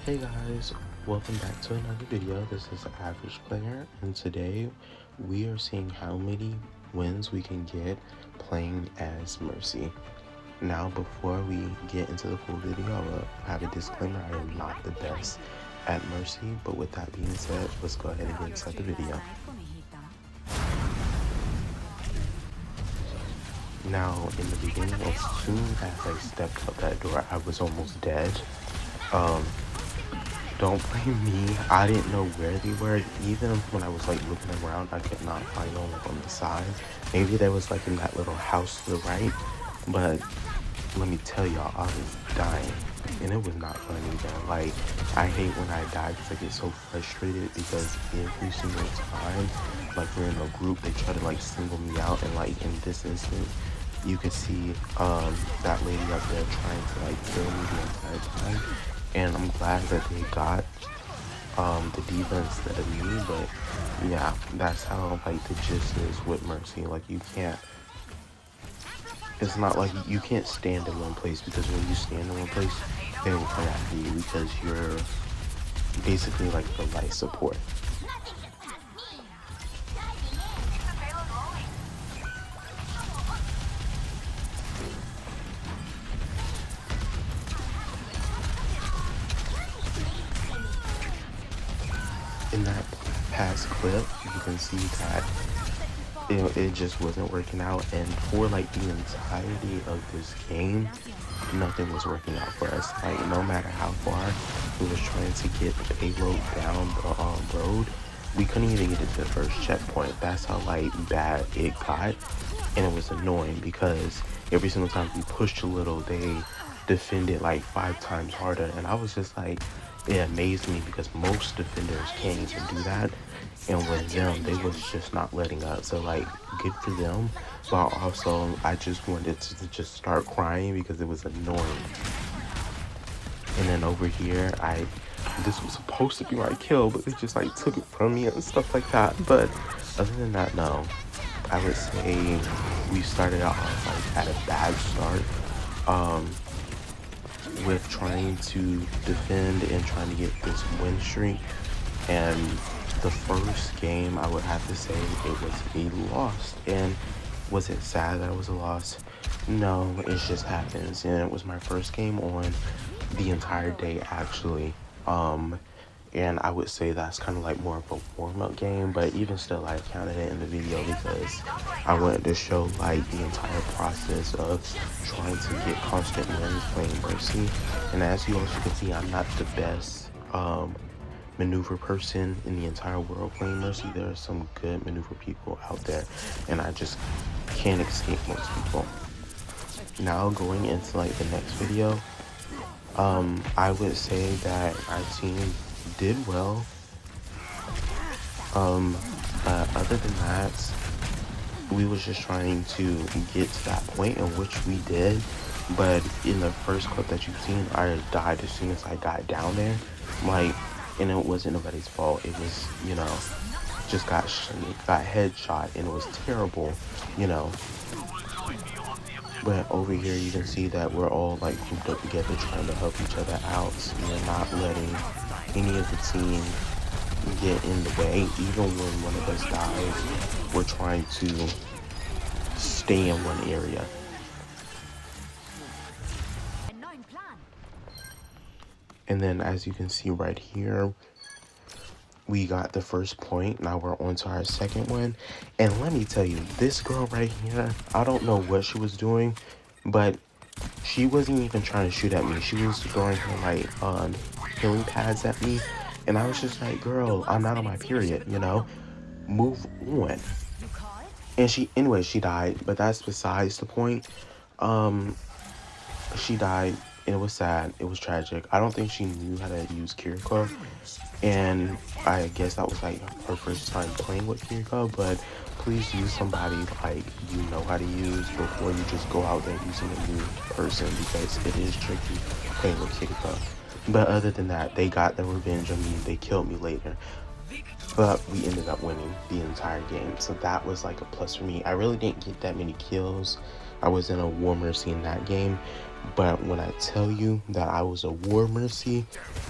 Hey guys, welcome back to another video. This is Average Player, and today we are seeing how many wins we can get playing as Mercy. Now, before we get into the full video, I will have a disclaimer: I am not the best at Mercy, but with that being said, let's go ahead and get inside the video. Now, in the beginning, as soon as I stepped out that door, I was almost dead. Don't blame me. I didn't know where they were. Even when I was like looking around, I could not find them like on the side. Maybe they was like in that little house to the right. But let me tell y'all, I was dying. And it was not fun either. Like, I hate when I die because I get so frustrated because every single time, like we're in a group, they try to like single me out. And like in this instance, you could see that lady up there trying to like kill me the entire time. And I'm glad that they got the diva instead of me, but yeah, that's how like the gist is with Mercy. Like it's not like you can't stand in one place, because when you stand in one place, they will come after you because you're basically like the light support. In that past clip, you can see that it just wasn't working out, and for like the entirety of this game, nothing was working out for us. Like, no matter how far we was trying to get the payload down the road, we couldn't even get it to the first checkpoint. That's how like bad it got, and it was annoying because every single time we pushed a little, they defended like 5 times harder, and I was just like, it amazed me because most defenders can't even do that, and with them, they was just not letting up. So like, good for them, but also I just wanted to just start crying because it was annoying. And then over here, this was supposed to be my kill, but they just like took it from me and stuff like that. But other than that, no, I would say we started out like at a bad start with trying to defend and trying to get this win streak. And the first game, I would have to say it was a loss. And was it sad that it was a loss? No, it just happens. And it was my first game on the entire day, actually. And I would say that's kind of like more of a warm-up game, but even still, I counted it in the video because I wanted to show like the entire process of trying to get constant wins playing Mercy. And as you also can see, I'm not the best maneuver person in the entire world playing Mercy. There are some good maneuver people out there, and I just can't escape most people. Now going into like the next video, I would say that our team did well, but other than that, we was just trying to get to that point, in which we did. But in the first clip that you've seen, I died as soon as I got down there, like, and it wasn't nobody's fault. It was, you know, just got headshot, and it was terrible, you know. But over here, you can see that we're all like grouped up together, trying to help each other out. We're not letting any of the team get in the way. Even when one of us dies, we're trying to stay in one area. And then, as you can see right here, we got the first point. Now we're on to our second one. And let me tell you, this girl right here, I don't know what she was doing, but she wasn't even trying to shoot at me. She was throwing her like healing pads at me, and I was just like, girl, I'm not on my period, you know, move on. And she died, but that's besides the point. She died, and it was sad. It was tragic. I don't think she knew how to use Kiriko, and I guess that was like her first time playing with Kiriko. But please use somebody like you know how to use before you just go out there using a new person, because it is tricky playing with Kiriko. But other than that, they got their revenge on me. They killed me later, but we ended up winning the entire game, so that was like a plus for me. I really didn't get that many kills. I was in a War Mercy in that game, but when I tell you that I was a War Mercy,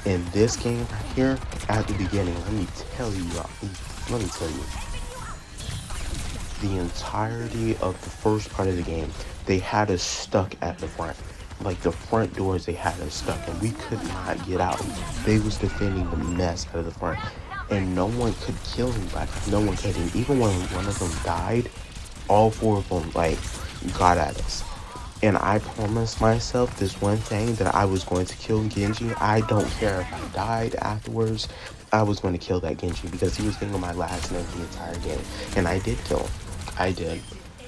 In this game right here, at the beginning, let me tell you, let me tell you, the entirety of the first part of the game, they had us stuck at the front. Like the front doors, they had us stuck, and we could not get out. They was defending the mess out of the front, and no one could kill anybody. No one could. And even when one of them died, all four of them like got at us. And I promised myself this one thing, that I was going to kill Genji. I don't care if I died afterwards. I was going to kill that Genji because he was getting on my last name the entire game. And I did kill him. I did.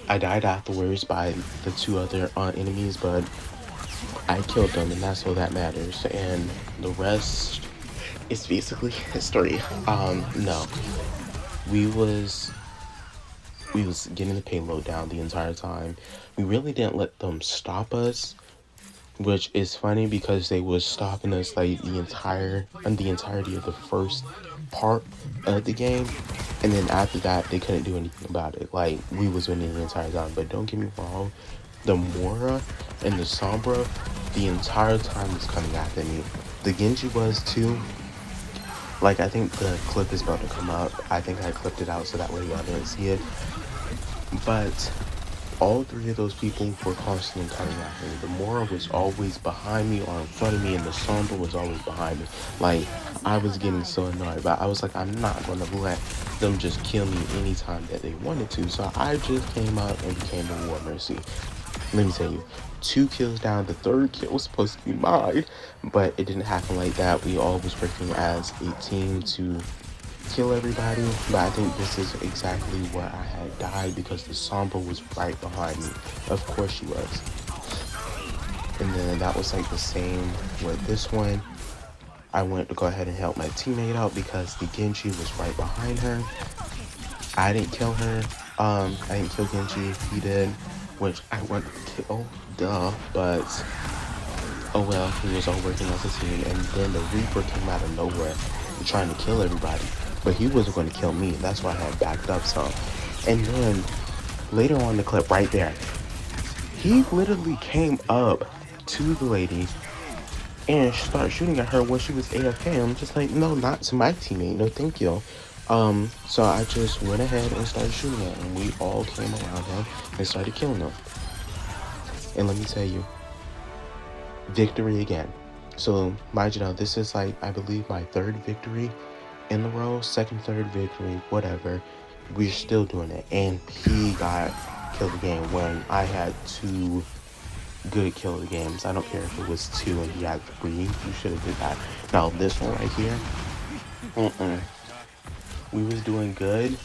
I died afterwards by the two other enemies, but I killed them, and that's all that matters. And the rest is basically history. No. We was getting the payload down the entire time. We really didn't let them stop us, which is funny because they was stopping us like the entirety of the first part of the game, and then after that they couldn't do anything about it. Like, we was winning the entire time. But don't get me wrong, the Mora and the Sombra the entire time was coming after me. The Genji was too. Like, I think the clip is about to come up. I think I clipped it out so that way y'all didn't see it. But all three of those people were constantly coming after me. The Mora was always behind me or in front of me, and the Sombra was always behind me. Like, I was getting so annoyed, but I was like, I'm not going to let them just kill me anytime that they wanted to. So I just came out and became a War Mercy. Let me tell you, 2 kills down. The third kill was supposed to be mine, but it didn't happen like that. We all was working as a team to kill everybody, but I think this is exactly where I had died because the Sombra was right behind me. Of course she was. And then that was like the same with this one. I went to go ahead and help my teammate out because the Genji was right behind her. I didn't kill her. I didn't kill Genji. He did, which I went to kill. Duh. But oh well, he was all working as a team. And then the Reaper came out of nowhere trying to kill everybody. But he wasn't going to kill me. That's why I had backed up some. And then later on in the clip right there, he literally came up to the lady and started shooting at her when she was AFK. I'm just like, no, not to my teammate. No, thank you. So I just went ahead and started shooting at him. We all came around him and started killing him. And let me tell you, victory again. So mind you now, this is like, I believe, my 3rd victory in the row, 2nd, 3rd victory, whatever. We're still doing it. And he got killed the game when I had 2 good kill of the games. I don't care if it was 2 and he had 3. You should have did that. Now this one right here, we was doing good,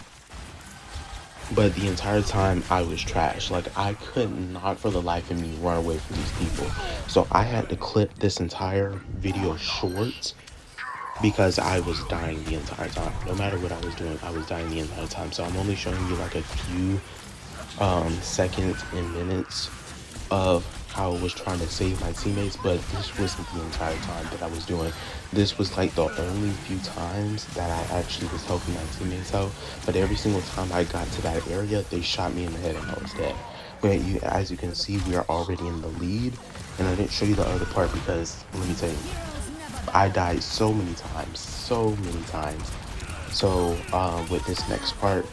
but the entire time I was trash. Like, I could not for the life of me run away from these people. So I had to clip this entire video short because I was dying the entire time. No matter what I was doing, I was dying the entire time. So I'm only showing you like a few seconds and minutes of how I was trying to save my teammates, but this wasn't the entire time that I was doing. This was like the only few times that I actually was helping my teammates out, but every single time I got to that area, they shot me in the head and I was dead. But as you can see, we are already in the lead, and I didn't show you the other part because, let me tell you, I died so many times. So with this next part,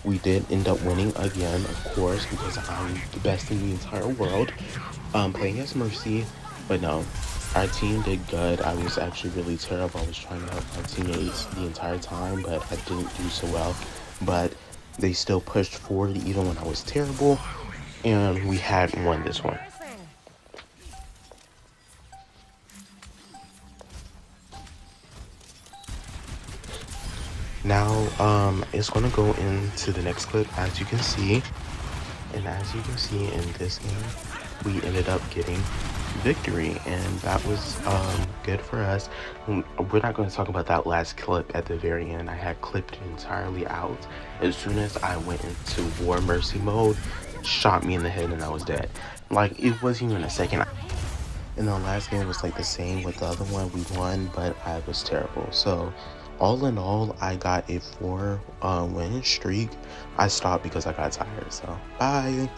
we did end up winning again, of course, because I'm the best in the entire world, playing as Mercy. But no, our team did good. I was actually really terrible. I was trying to help my teammates the entire time, but I didn't do so well. But they still pushed forward even when I was terrible, and we had won this one. Now, it's gonna go into the next clip, as you can see. And as you can see in this game, we ended up getting victory, and that was good for us. We're not going to talk about that last clip at the very end. I had clipped it entirely out. As soon as I went into War Mercy mode, shot me in the head and I was dead. Like, it wasn't even a second. And the last game was like the same with the other one. We won, but I was terrible. So all in all, I got a 4 win streak. I stopped because I got tired. So bye.